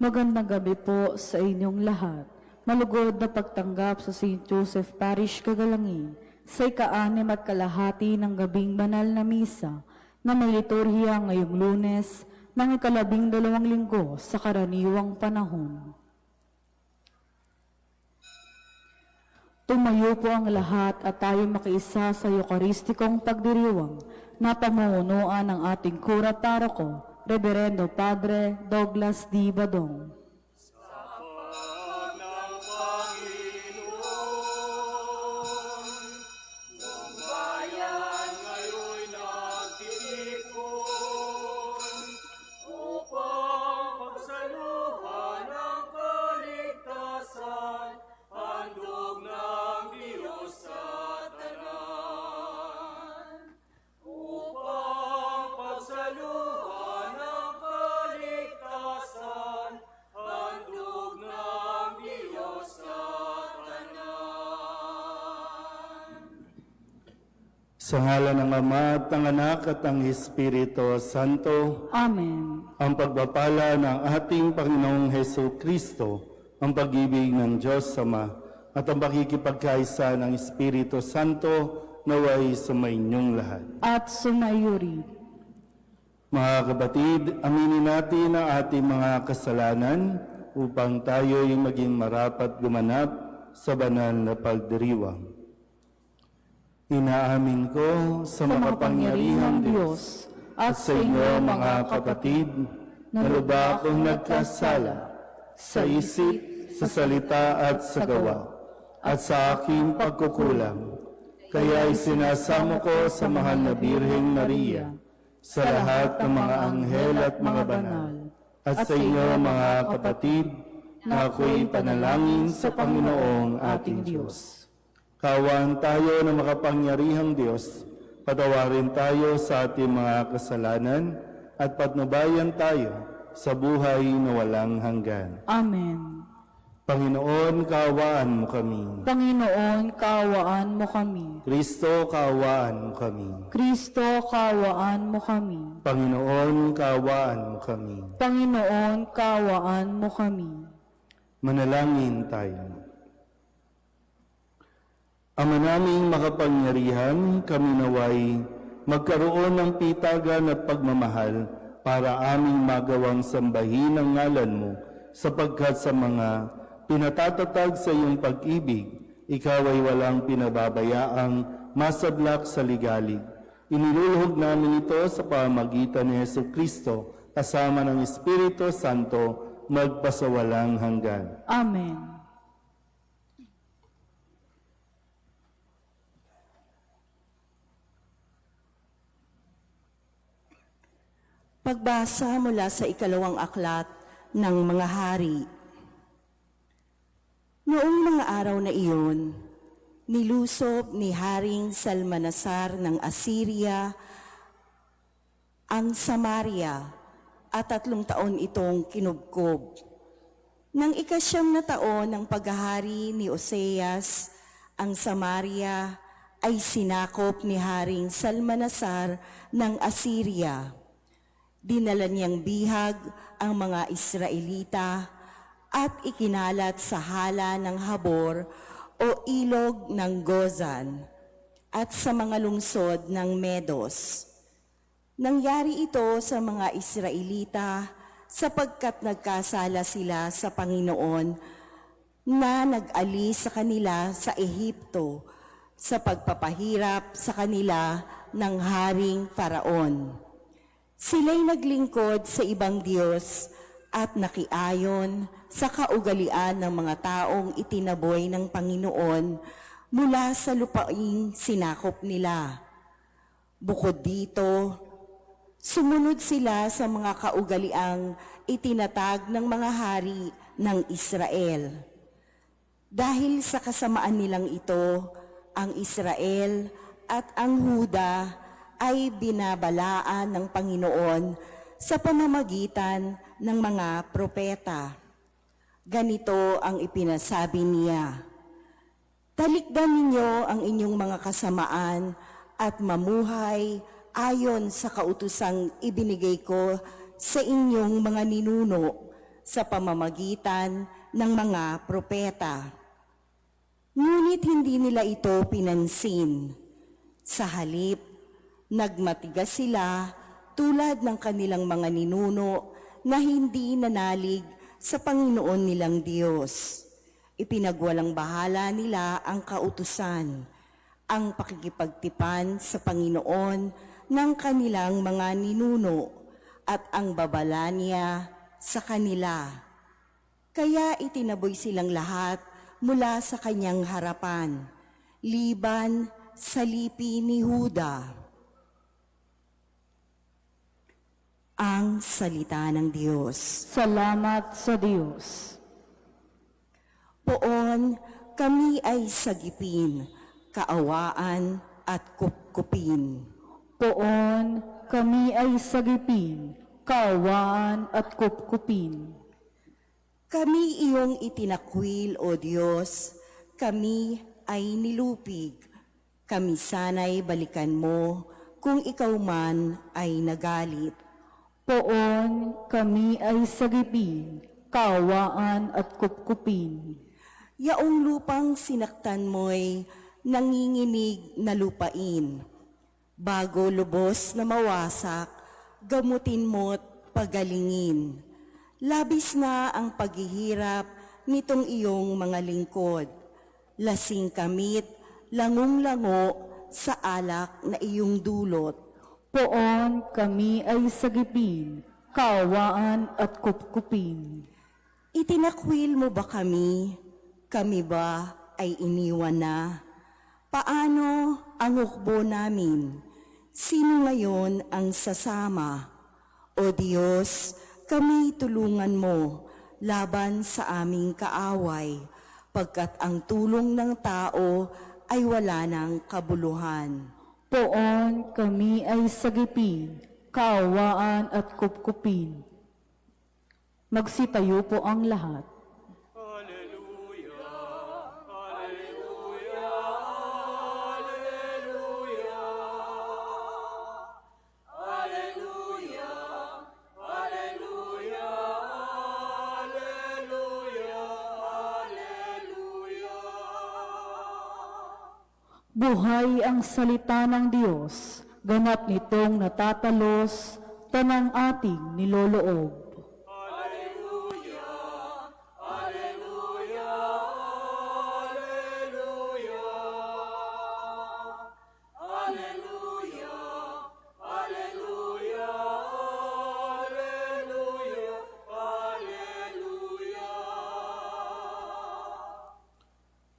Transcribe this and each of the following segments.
Magandang gabi po sa inyong lahat. Malugod na pagtanggap sa St. Joseph Parish, Cagalangin sa ika-6 at kalahati ng gabing banal na misa na may liturhiya ngayong Lunes ng ika-12 linggo sa karaniwang panahon. Tumayo po ang lahat at tayo makiisa sa Eucharistikong pagdiriwang na pamumunuan ng ating kura paroko, Reverendo Padre Douglas D. Badong. Sa ngalan ng Ama at ng Anak at ng Espiritu Santo. Amen. Ang pagpapala ng ating Panginoong Hesus Kristo, ang pag-ibig ng Diyos Ama, at ang pakikipagkaisa ng Espiritu Santo naway sumainyong lahat. At sumayuri. Mga kapatid, aminin natin ang ating mga kasalanan upang tayo'y maging marapat gumanap sa banal na pagdiriwang. Inaamin ko sa makapangyarihang Diyos at sa inyo mga kapatid na lubha akong nagkasala sa isip, sa salita at sa gawa at sa aking pagkukulang. Kaya isinasamo ko sa mahal na Birheng Maria, sa lahat ng mga anghel at mga banal, at sa inyo mga kapatid na ako'y panalangin sa Panginoong ating Diyos. Kaawaan tayo ng makapangyarihang Diyos, patawarin tayo sa ating mga kasalanan at patnubayan tayo sa buhay na walang hanggan. Amen. Panginoon, kaawaan mo kami. Panginoon, kaawaan mo kami. Kristo, kaawaan mo kami. Kristo, kaawaan mo kami. Panginoon, kaawaan mo kami. Panginoon, kaawaan mo kami. Manalangin tayo. Ama naming makapangyarihan, kami naway magkaroon ng pitagan at pagmamahal para aming magawang sambahin ang ngalan mo, sapagkat sa mga pinatatatag sa iyong pag-ibig, ikaw ay walang pinababayaang masablak sa ligalig. Iniluluhog namin ito sa pamamagitan ni Jesucristo, kasama ng Espiritu Santo, magpasawalang hanggan. Amen. Pagbasa mula sa ikalawang aklat ng mga hari. Noong mga araw na iyon, nilusob ni Haring Salmanasar ng Assyria ang Samaria at 3 taon itong kinubkob. Nang ika-9 na taon ng paghahari ni Oseas, ang Samaria ay sinakop ni Haring Salmanasar ng Assyria. Dinala niyang bihag ang mga Israelita at ikinalat sa hala ng Habor o ilog ng Gozan at sa mga lungsod ng Medos. Nangyari ito sa mga Israelita sapagkat nagkasala sila sa Panginoon na nag-alis sa kanila sa Ehipto sa pagpapahirap sa kanila ng Haring Faraon. Sila'y naglingkod sa ibang Diyos at nakiayon sa kaugalian ng mga taong itinaboy ng Panginoon mula sa lupaing sinakop nila. Bukod dito, sumunod sila sa mga kaugaliang itinatag ng mga hari ng Israel. Dahil sa kasamaan nilang ito, ang Israel at ang Huda ay binabalaan ng Panginoon sa pamamagitan ng mga propeta. Ganito ang ipinasabi niya: "Talikdan ninyo ang inyong mga kasamaan at mamuhay ayon sa kautosang ibinigay ko sa inyong mga ninuno sa pamamagitan ng mga propeta. Ngunit hindi nila ito pinansin. Sa halip, nagmatigas sila tulad ng kanilang mga ninuno na hindi nanalig sa Panginoon nilang Diyos. Ipinagwalang bahala nila ang kautusan, ang pakikipagtipan sa Panginoon ng kanilang mga ninuno at ang babala niya sa kanila. Kaya itinaboy silang lahat mula sa kanyang harapan, liban sa lipi ni Huda. Ang salita ng Diyos. Salamat sa Diyos. Poon, kami ay sagipin, kaawaan at kupkupin. Poon, kami ay sagipin, kaawaan at kupkupin. Kami iyong itinakwil, O Diyos, kami ay nilupig. Kami sana'y balikan mo kung ikaw man ay nagalit. Poon, kami ay sagipin, kaawaan at kupkupin. Yaong lupang sinaktan mo'y nanginginig na lupain. Bago lubos na mawasak, gamutin mo't pagalingin. Labis na ang paghihirap nitong iyong mga lingkod. Lasing kamit, langong-lango sa alak na iyong dulot. Poon, kami ay sagipin, kaawaan at kupkupin. Itinakwil mo ba kami? Kami ba ay iniwan na? Paano ang hukbo namin? Sino ngayon ang sasama? O Diyos, kami tulungan mo laban sa aming kaaway, pagkat ang tulong ng tao ay wala ng kabuluhan. Poon, kami ay sagipin, kaawaan at kupkupin. Magsitayo po ang lahat. Buhay ang salita ng Diyos, ganap nitong natatalos, tanang ating niloloob.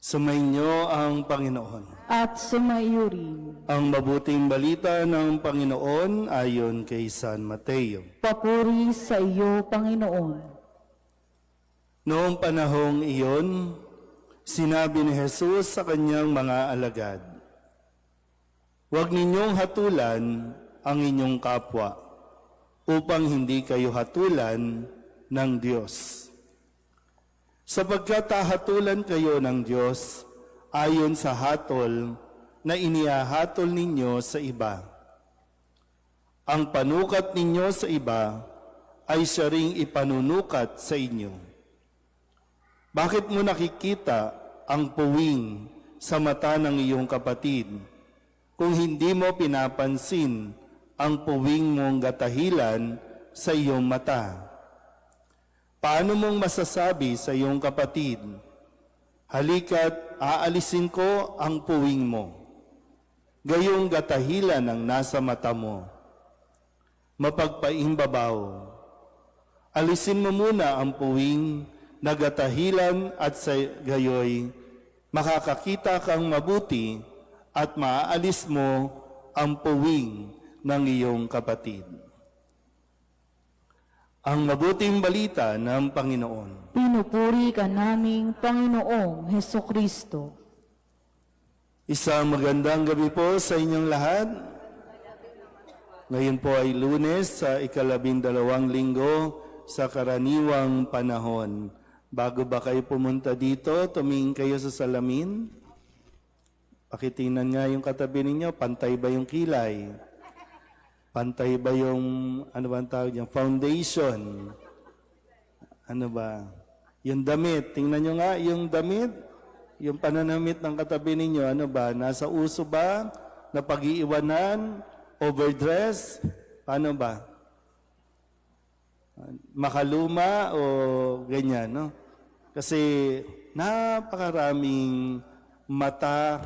Sumainyo ang Panginoon. At sumaiyo rin. Ang mabuting balita ng Panginoon ayon kay San Mateo. Papuri sa iyo, Panginoon. Noong panahong iyon, sinabi ni Jesus sa kanyang mga alagad, "Huwag ninyong hatulan ang inyong kapwa, upang hindi kayo hatulan ng Diyos. Sapagkat hahatulan kayo ng Diyos ayon sa hatol na inihahatol ninyo sa iba. Ang panukat ninyo sa iba ay siya ring ipanunukat sa inyo. Bakit mo nakikita ang puwing sa mata ng iyong kapatid kung hindi mo pinapansin ang puwing mong gatahilan sa iyong mata? Paano mong masasabi sa iyong kapatid, halika't aalisin ko ang puwing mo, gayong gatahilan ang nasa mata mo? Mapagpaimbabaw, alisin mo muna ang puwing na gatahilan at sa gayoy, makakakita kang mabuti at maaalis mo ang puwing ng iyong kapatid." Ang mabuting balita ng Panginoon. Pinupuri ka naming Panginoong Hesukristo. Isang magandang gabi po sa inyong lahat. Ngayon po ay Lunes sa 12 linggo sa karaniwang panahon. Bago ba kayo pumunta dito, tumingin kayo sa salamin. Pakitingnan nga yung katabi ninyo, pantay ba yung kilay? Pantay ba yung, ano ba ang tawag niya, foundation? Ano ba? Yung damit. Tingnan nyo nga yung damit. Yung pananamit ng katabi ninyo, ano ba? Nasa uso ba? Na pag-iiwanan? Overdress? Paano ba? Makaluma o ganyan, no? Kasi napakaraming mata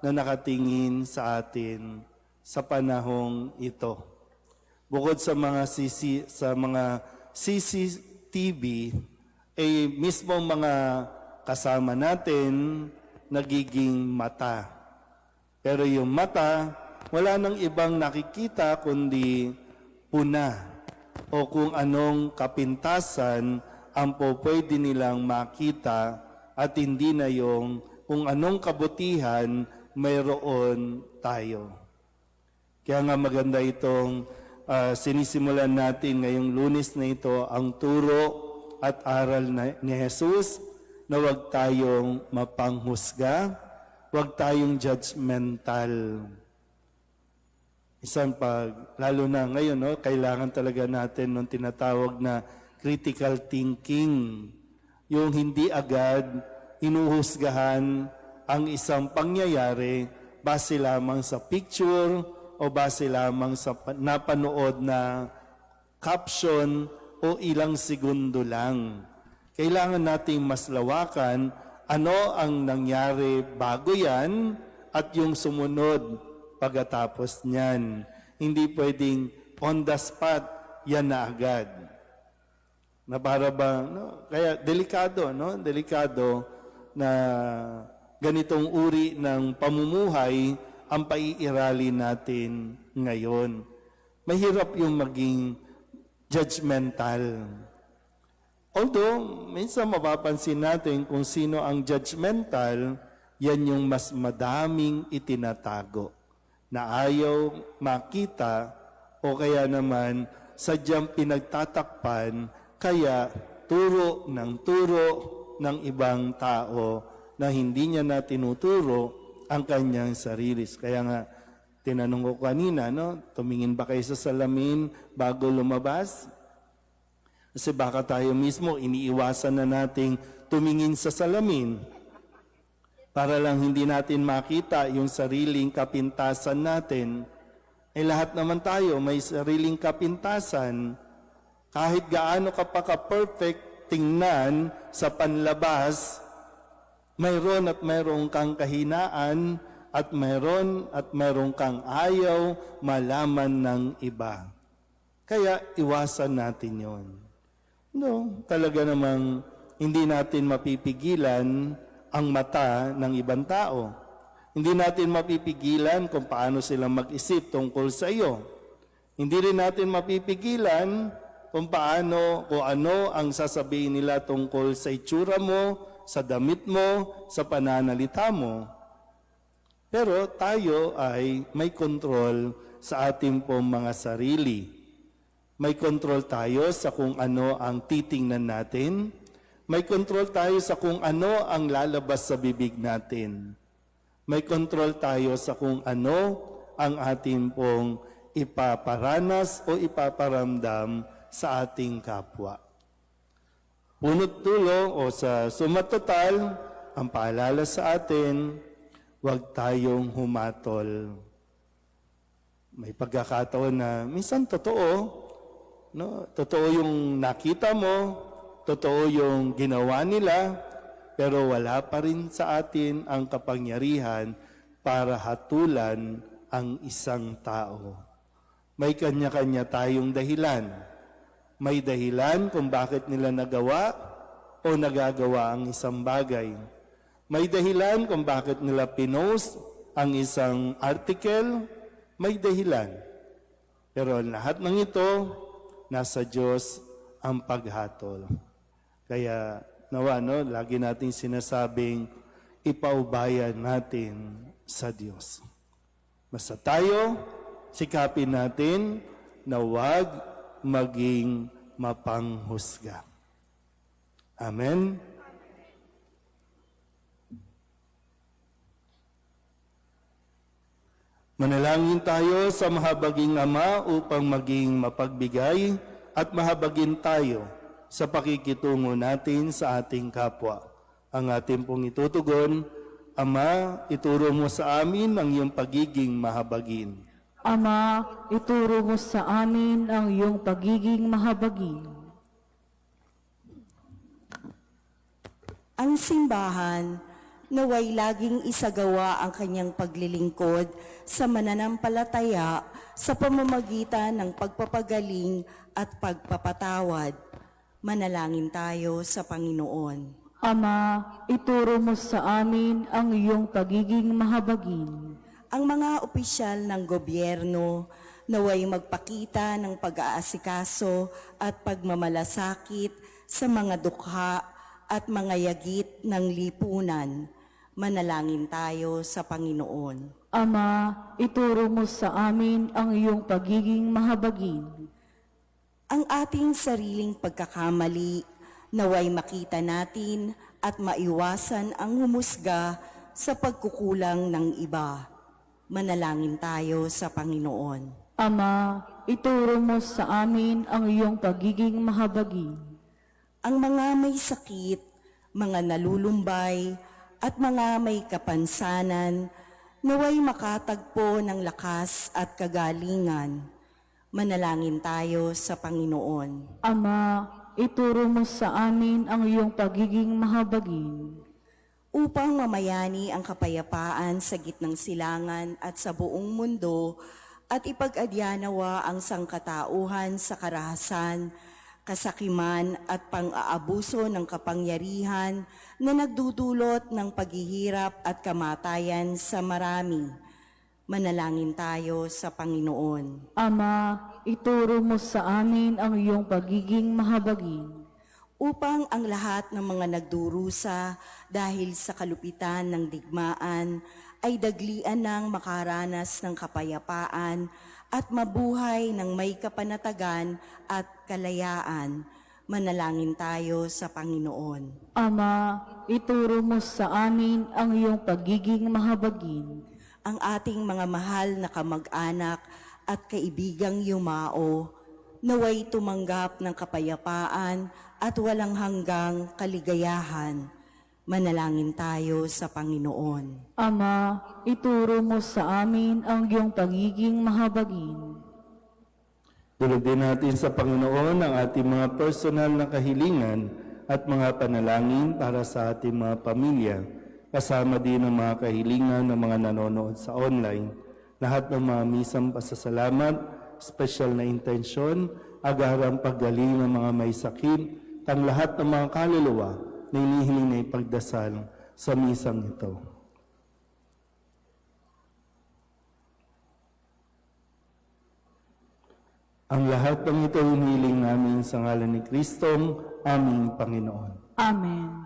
na nakatingin sa atin sa panahong ito. Bukod sa mga CCTV, mismo mga kasama natin nagiging mata. Pero yung mata, wala nang ibang nakikita kundi puna o kung anong kapintasan ang pwede nilang makita at hindi na yung kung anong kabutihan mayroon tayo. Kaya nga maganda itong sinisimulan natin ngayong Lunes na ito, ang turo at aral ni Jesus na huwag tayong mapanghusga, huwag tayong judgmental. Lalo na ngayon, no, kailangan talaga natin nung tinatawag na critical thinking. Yung hindi agad hinuhusgahan ang isang pangyayari base lamang sa picture o base lamang sa napanood na caption o ilang segundo lang. Kailangan nating mas lawakan ano ang nangyari bago yan at yung sumunod pagkatapos niyan. Hindi pwedeng on the spot, yan na agad. Na para ba, no? Kaya delikado, no? Delikado na ganitong uri ng pamumuhay ang paiirali natin ngayon. Mahirap yung maging judgmental. Although, minsan mapapansin natin kung sino ang judgmental, yan yung mas madaming itinatago na ayaw makita o kaya naman sadyang pinagtatakpan kaya turo ng ibang tao na hindi niya na tinuturo ang kanyang sarili. Kaya nga, tinanong ko kanina, no? Tumingin ba kayo sa salamin bago lumabas? Kasi baka tayo mismo iniiwasan na nating tumingin sa salamin para lang hindi natin makita yung sariling kapintasan natin. Lahat naman tayo may sariling kapintasan. Kahit gaano ka pa ka-perfect tingnan sa panlabas, mayroon at mayroong kang kahinaan at mayroong kang ayaw malaman ng iba. Kaya iwasan natin yon. No, talaga namang hindi natin mapipigilan ang mata ng ibang tao. Hindi natin mapipigilan kung paano sila mag-isip tungkol sa iyo. Hindi rin natin mapipigilan kung ano ang sasabihin nila tungkol sa itsura mo, sa damit mo, sa pananalita mo. Pero tayo ay may kontrol sa ating pong mga sarili. May kontrol tayo sa kung ano ang titingnan natin. May kontrol tayo sa kung ano ang lalabas sa bibig natin. May kontrol tayo sa kung ano ang ating pong ipaparanas o ipaparamdam sa ating kapwa. Punot dulo o sa sumatotal, ang paalala sa atin, huwag tayong humatol. May pagkakataon na minsan totoo, no? Totoo yung nakita mo, totoo yung ginawa nila, pero wala pa rin sa atin ang kapangyarihan para hatulan ang isang tao. May kanya-kanya tayong dahilan. May dahilan kung bakit nila nagawa o nagagawa ang isang bagay. May dahilan kung bakit nila pinost ang isang article. May dahilan. Pero lahat ng ito, nasa Diyos ang paghatol. Kaya nawa, no, lagi nating sinasabing ipaubayan natin sa Diyos. Basta tayo, sikapin natin na huwag maging mapanghusga. Amen? Manalangin tayo sa mahabaging Ama upang maging mapagbigay at mahabagin tayo sa pakikitungo natin sa ating kapwa. Ang ating pong itutugon, Ama, ituro mo sa amin ang iyong pagiging mahabagin. Ama, ituro mo sa amin ang iyong pagiging mahabagin. Ang simbahan, naway laging isagawa ang kanyang paglilingkod sa mananampalataya sa pamamagitan ng pagpapagaling at pagpapatawad. Manalangin tayo sa Panginoon. Ama, ituro mo sa amin ang iyong pagiging mahabagin. Ang mga opisyal ng gobyerno naway magpakita ng pag-aasikaso at pagmamalasakit sa mga dukha at mga yagit ng lipunan. Manalangin tayo sa Panginoon. Ama, ituro mo sa amin ang iyong pagiging mahabagin. Ang ating sariling pagkakamali naway makita natin at maiwasan ang humusga sa pagkukulang ng iba. Manalangin tayo sa Panginoon. Ama, ituro mo sa amin ang iyong pagiging mahabagin. Ang mga may sakit, mga nalulumbay, at mga may kapansanan, naway makatagpo ng lakas at kagalingan. Manalangin tayo sa Panginoon. Ama, ituro mo sa amin ang iyong pagiging mahabagin. Upang mamayani ang kapayapaan sa gitnang silangan at sa buong mundo, at ipag-adyanawa ang sangkatauhan sa karahasan, kasakiman at pang-aabuso ng kapangyarihan na nagdudulot ng paghihirap at kamatayan sa marami. Manalangin tayo sa Panginoon. Ama, ituro mo sa amin ang iyong pagiging mahabagin. Upang ang lahat ng mga nagdurusa dahil sa kalupitan ng digmaan ay daglian ng makaranas ng kapayapaan at mabuhay ng may kapanatagan at kalayaan. Manalangin tayo sa Panginoon. Ama, ituro mo sa amin ang iyong pagiging mahabagin. Ang ating mga mahal na kamag-anak at kaibigang yumao, naway tumanggap ng kapayapaan at walang hanggang kaligayahan. Manalangin tayo sa Panginoon. Ama, ituro mo sa amin ang iyong pagiging mahabagin. Dulog din natin sa Panginoon ang ating mga personal na kahilingan at mga panalangin para sa ating mga pamilya, kasama din ang mga kahilingan ng mga nanonood sa online. Lahat ng mga misang pasasalamat, special na intensyon, agarang paggaling ng mga may sakit, ang lahat ng mga kaluluwa na inihiling na ipagdasal sa misang ito. Ang lahat ng ito hiniling namin sa ngalan ni Kristong aming Panginoon. Amen.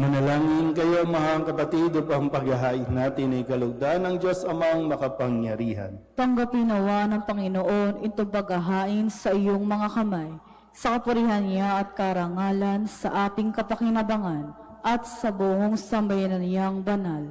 Manalangin kayo mga kapatid upang paghahain natin ay kalugdan ng Diyos Amang makapangyarihan. Tanggapin nawa ng Panginoon itong paghahain sa iyong mga kamay, sa kapurihan niya at karangalan sa ating kapakinabangan at sa buong sambayanan niyang banal.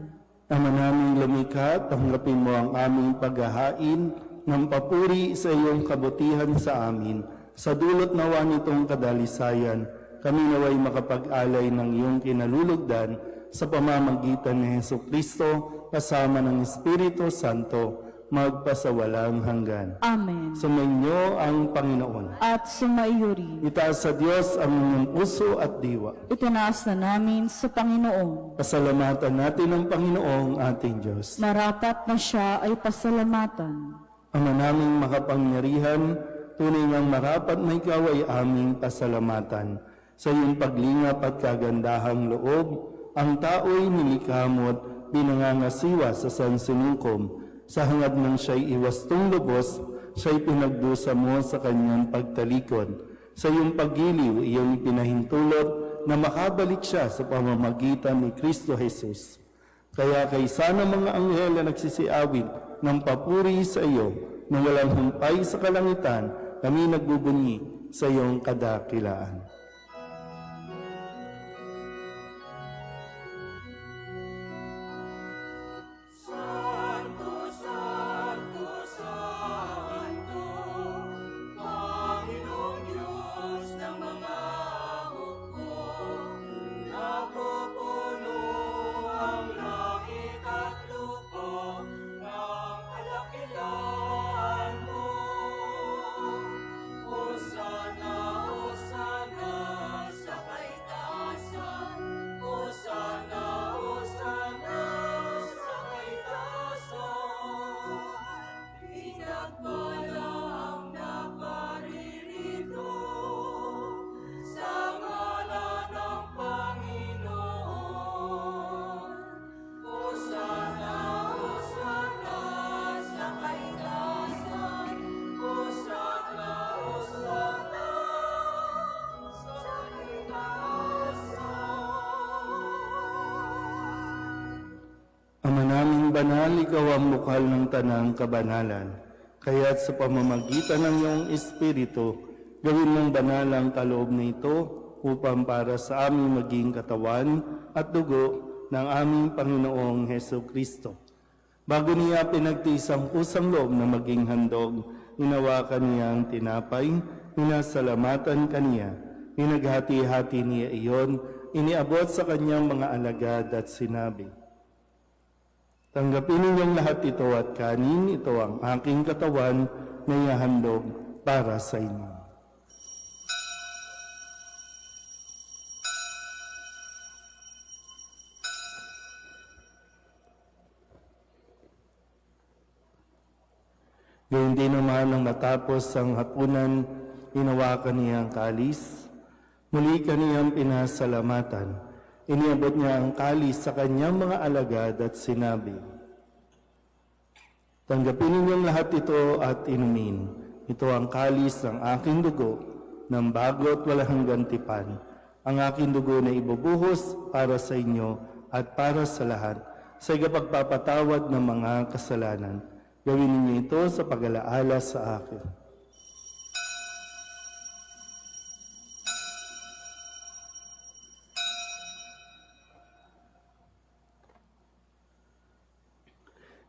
Ama naming lumikha, tanggapin mo ang aming paghahain ng papuri sa iyong kabutihan sa amin. Sa dulot nawa nitong kadalisayan, kami naway makapag-alay ng iyong kinalulugdan sa pamamagitan ni Hesukristo kasama ng Espiritu Santo, magpasawalang hanggan. Amen. Sumainyo ang Panginoon. At sumaiyo rin. Itaas sa Diyos ang inyong puso at diwa. Itinaas na namin sa Panginoon. Pasalamatan natin ang Panginoong ating Diyos. Marapat na siya ay pasalamatan. Ama naming makapangyarihan, tunay ngang marapat na ikaw ay aming pasalamatan. Sa iyong paglingap at kagandahang loob, ang tao'y nilikha mo at pinangangasiwa sa sansinukom. Sa hangad ng siya'y iwastong lubos, siya'y pinagdusa mo sa kanyang pagtalikod. Sa iyong paggiliw, iyong ipinahintulot na makabalik siya sa pamamagitan ni Kristo Jesus. Kaya kaysa ng mga anghel na nagsisiawit ng papuri sa iyo, na walang humpay sa kalangitan, kami nagbubunyi sa iyong kadakilaan. Ama naming banal, ikaw ang bukal ng tanang kabanalan. Kaya't sa pamamagitan ng iyong Espiritu, gawin mong banal ang kaloob na ito upang para sa aming maging katawan at dugo ng aming Panginoong Heso Kristo. Bago niya pinagtiis ang kusang loob na maging handog, hinawakan niya ang tinapay, hinasalamatan kaniya, hinaghati-hati niya iyon, iniabot sa kanyang mga alagad at sinabi, "Tanggapin ninyong lahat ito at kanin, ito ang aking katawan na ihahandog para sa inyo." Gayun din naman nang matapos ang hapunan, hinawakan niya ang kalis, muli kaniyang pinasalamatan. Iniabot niya ang kalis sa kanyang mga alagad at sinabi, "Tanggapin ninyong lahat ito at inumin. Ito ang kalis ng aking dugo, ng bago at walang gantipan. Ang aking dugo na ibubuhos para sa inyo at para sa lahat, sa ikapagpapatawad ng mga kasalanan. Gawin ninyo ito sa pag-alaala sa akin."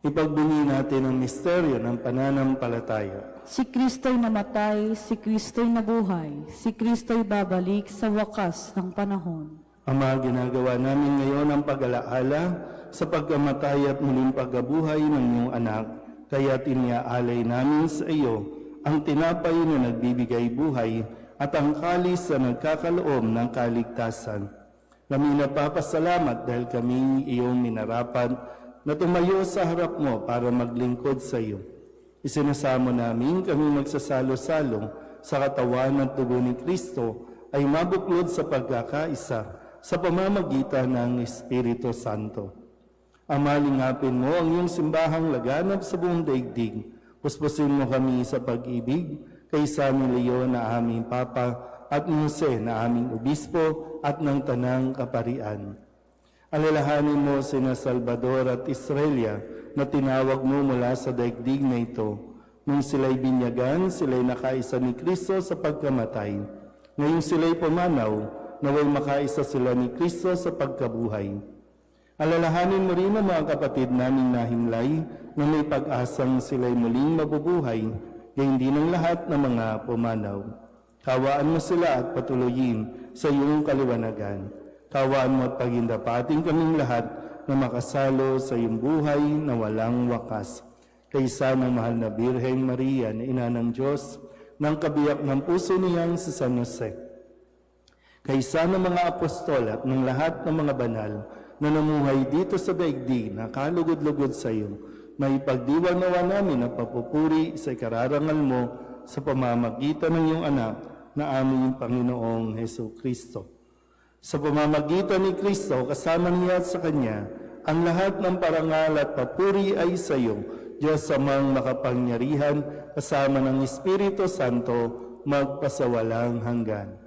Ipagbunyi natin ang misteryo ng pananampalataya. Si Kristo'y namatay, si Kristo'y nabuhay, si Kristo'y babalik sa wakas ng panahon. Ama, ginagawa namin ngayon ang pag-alaala sa pagkamatay at muling pagkabuhay ng iyong anak, kaya't iniaalay namin sa iyo ang tinapay na nagbibigay buhay at ang kalis na nagkakaloob ng kaligtasan. Kami napapasalamat dahil kami iyong minarapat na tumayo sa harap mo para maglingkod sa iyo. Isinasamo namin kami magsasalo-salong sa katawan at dugo ni Kristo ay mabuklod sa pagkakaisa sa pamamagitan ng Espiritu Santo. Ama, lingapin mo ang iyong simbahang laganap sa buong daigdig. Puspusin mo kami sa pag-ibig kay San Leo na aming Papa at ni Jose na aming Obispo at ng Tanang Kaparian. Alalahanin mo sina Salvador at Israelia na tinawag mo mula sa daigdig na ito. Nung sila'y binyagan, sila'y nakaisa ni Kristo sa pagkamatay. Ngayong sila'y pumanaw, naway makaisa sila ni Kristo sa pagkabuhay. Alalahanin mo rin ang mga kapatid naming nahimlay na may pag-asang sila'y muling mabubuhay, gayon din ang lahat ng mga pumanaw. Kawaan mo sila at patuloyin sa iyong kaliwanagan. Kawaan mo at pagindapating kaming lahat na makasalo sa iyong buhay na walang wakas. Kaysa ng mahal na Birheng Maria na ina ng Diyos, ng kabiyak ng puso niyang si San Jose. Kaysa ng mga apostol at ng lahat ng mga banal na namuhay dito sa daigdig na kalugod-lugod sa iyo, may pagdiwang nawa namin ang papupuri sa ikararangal mo sa pamamagitan ng iyong anak na aming Panginoong Heso Kristo. Sa pamamagitan ni Kristo, kasama niya at sa Kanya, ang lahat ng parangal at papuri ay sa iyo, Diyos amang makapangyarihan, kasama ng Espiritu Santo, magpasawalang hanggan.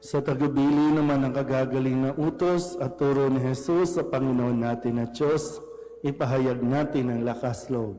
Sa tagubilin naman ang kagagaling na utos at turo ni Jesus sa Panginoon natin na Diyos, ipahayag natin ang lakas loob.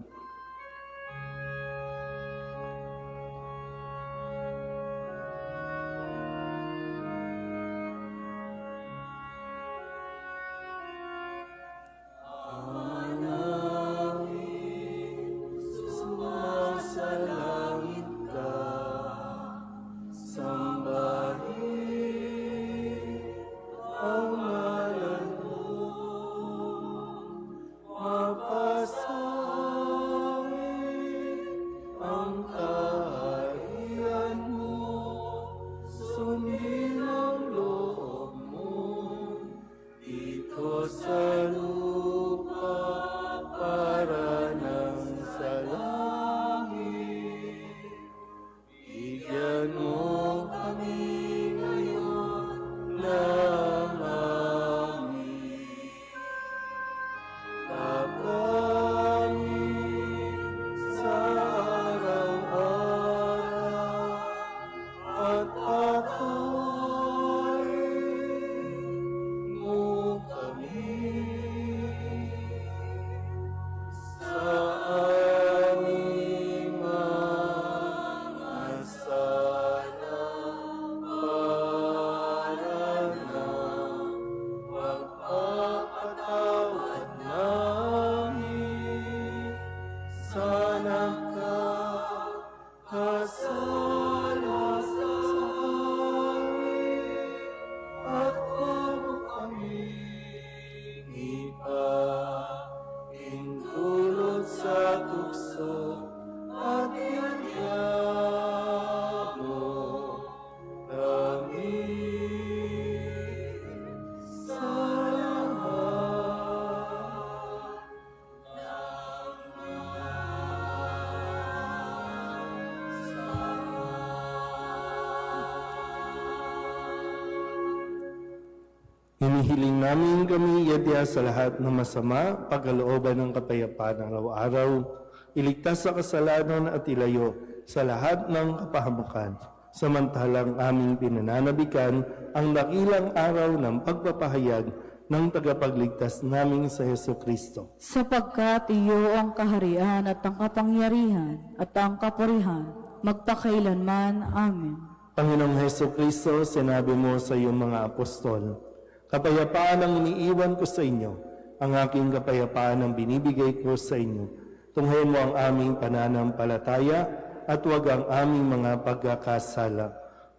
Hinihiling namin kami yadya sa lahat ng masama, pagkalooban ng kapayapaan araw-araw, iligtas sa kasalanan at ilayo sa lahat ng kapahamukan. Samantalang aming pinananabikan ang dakilang araw ng pagpapahayag ng tagapagligtas namin sa Heso Kristo. Sapagkat iyo ang kaharian at ang kapangyarihan at ang kapurihan, magpakailanman. Amen. Panginoong Heso Kristo, sinabi mo sa iyong mga apostol, kapayapaan ang iniiwan ko sa inyo, ang aking kapayapaan ang binibigay ko sa inyo. Tunghayin mo ang aming pananampalataya at huwag ang aming mga pagkakasala.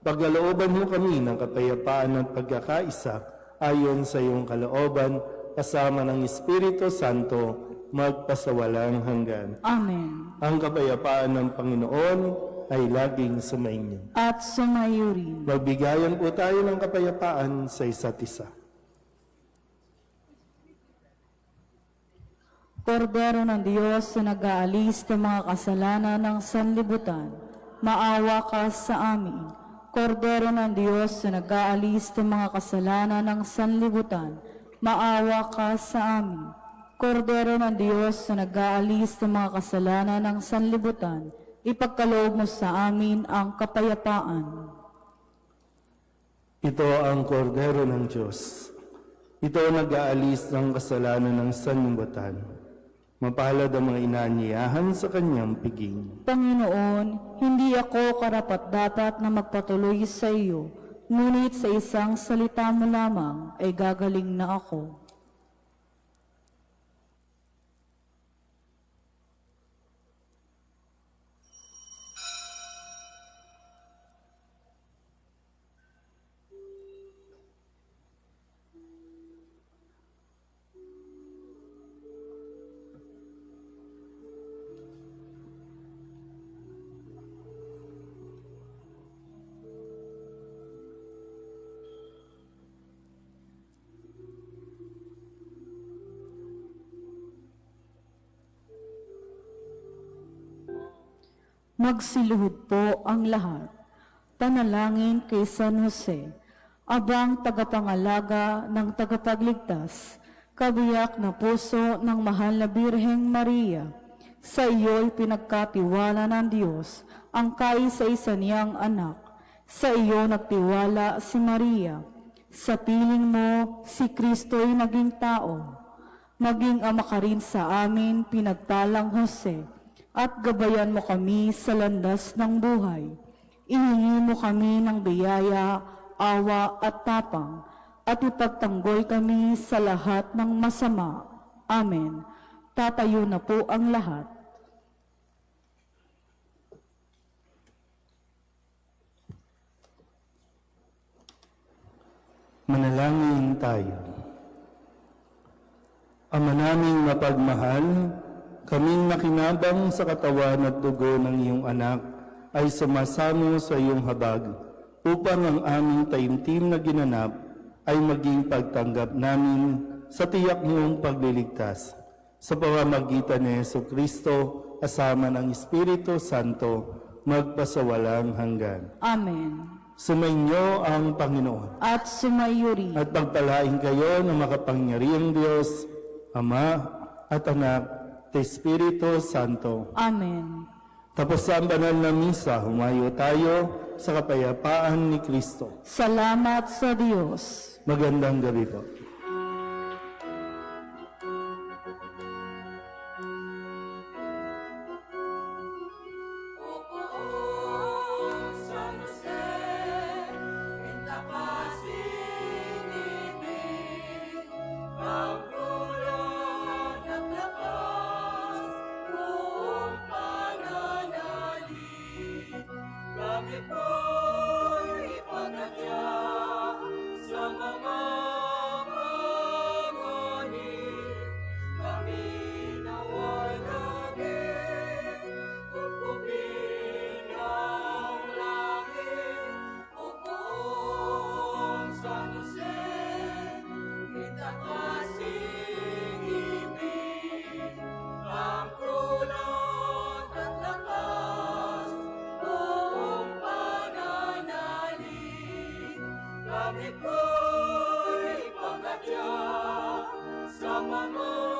Pagkalooban mo kami ng kapayapaan at pagkakaisa ayon sa iyong kalooban, kasama ng Espiritu Santo, magpasawalang hanggan. Amen. Ang kapayapaan ng Panginoon ay laging sumainyo. At sumayo rin. Magbigayan po tayo ng kapayapaan sa isa't isa. Kordero ng Diyos na nag-aalis ng mga kasalanan ng sanlibutan, maawa ka sa amin. Kordero ng Diyos na nag-aalis ng mga kasalanan ng sanlibutan, maawa ka sa amin. Kordero ng Diyos na nag-aalis ng mga kasalanan ng sanlibutan, ipagkaloob mo sa amin ang kapayapaan. Ito ang kordero ng Diyos. Ito ang nag-aalis ng kasalanan ng sanlibutan. Mapalad ang mga inaanyayahan sa kanyang piging. Panginoon, hindi ako karapat-dapat na magpatuloy sa iyo, ngunit sa isang salita mo lamang ay gagaling na ako. Magsiluhod po ang lahat. Panalangin kay San Jose, abang tagapangalaga ng tagapagligtas, kabiyak na puso ng mahal na Birheng Maria. Sa iyo'y pinagkatiwala ng Diyos ang kaisa-isa niyang anak. Sa iyo nagtiwala si Maria. Sa piling mo, si Kristo'y naging tao. Maging ama ka rin sa amin, pinagpalang Jose, at gabayan mo kami sa landas ng buhay. Ihingi mo kami ng biyaya, awa at tapang, at ipagtanggol kami sa lahat ng masama. Amen. Tatayo na po ang lahat. Manalangin tayo. Ama naming mapagmahal, kaming nakinabang sa katawan at dugo ng iyong anak ay sumasamo sa iyong habag upang ang aming taimtim na ginanap ay maging pagtanggap namin sa tiyak mong pagliligtas. Sa pamamagitan ni Jesucristo, kasama ng Espiritu Santo, magpasawalang hanggan. Amen. Sumainyo ang Panginoon. At sumayo rin. At pagpalain kayo ng makapangyarihang Diyos, Ama at Anak, at Espiritu Santo. Amen. Tapos sa banal na misa, humayo tayo sa kapayapaan ni Kristo. Salamat sa Diyos. Magandang gabi po. Kami po'y pagkatya sa mga